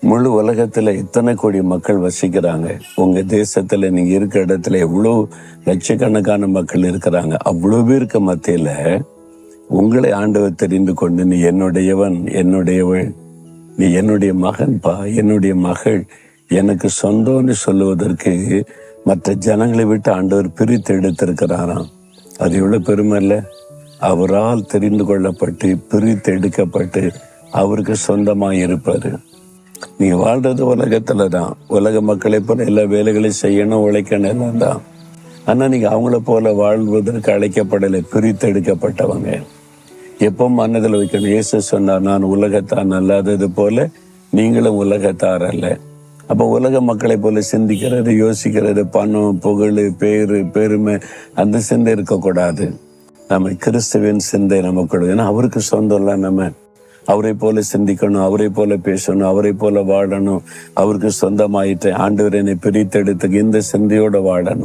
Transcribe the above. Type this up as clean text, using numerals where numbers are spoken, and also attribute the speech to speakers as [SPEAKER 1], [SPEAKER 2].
[SPEAKER 1] முழு உலகத்துல இத்தனை கோடி மக்கள் வசிக்கிறாங்க. உங்க தேசத்துல நீங்க இருக்க இடத்துல எவ்வளவு லட்சக்கணக்கான மக்கள் இருக்கிறாங்க. அவ்வளவு பேருக்கு மத்தியில உங்களை ஆண்டவர் தெரிந்து கொண்டு, நீ என்னுடையவன், என்னுடையவள், நீ என்னுடைய மகன்பா, என்னுடைய மகள், எனக்கு சொந்தம்னு சொல்லுவதற்கு மற்ற ஜனங்களை விட்டு ஆண்டவர் பிரித்து எடுத்திருக்கிறாராம். அது எவ்வளவு பெருமை இல்லை? அவரால் தெரிந்து கொள்ளப்பட்டு பிரித்து எடுக்கப்பட்டு அவருக்கு சொந்தமாக இருப்பாரு. நீங்க வாழ்றது உலகத்துல தான். உலக மக்களை போல எல்லா வேலைகளையும் செய்யணும், உழைக்கணும் எல்லாம் தான். ஆனா நீங்க அவங்கள போல வாழ்வதற்கு அழைக்கப்படலை, பிரித்து எடுக்கப்பட்டவங்க. எப்போ மனதில் வைக்கணும், இயேசு சொன்னார், நான் உலகத்தான் அல்லாதது போல நீங்களும் உலகத்தார் அல்ல. அப்போ உலக மக்களை போல சிந்திக்கிறது, யோசிக்கிறது, பணம், புகழ், பேரு, பெருமை, அந்த சிந்தை இருக்கக்கூடாது. நம்ம கிறிஸ்துவின் சிந்தை நமக்கு, ஏன்னா அவருக்கு சொந்தம் இல்லை. நம்ம அவரை போல சிந்திக்கணும், அவரை போல பேசணும், அவரை போல வாழணும். அவருக்கு சொந்தமாயிட்டு ஆண்டவர் என்னை பிரித்தெடுத்து இந்த சிந்தையோட வாழணும்.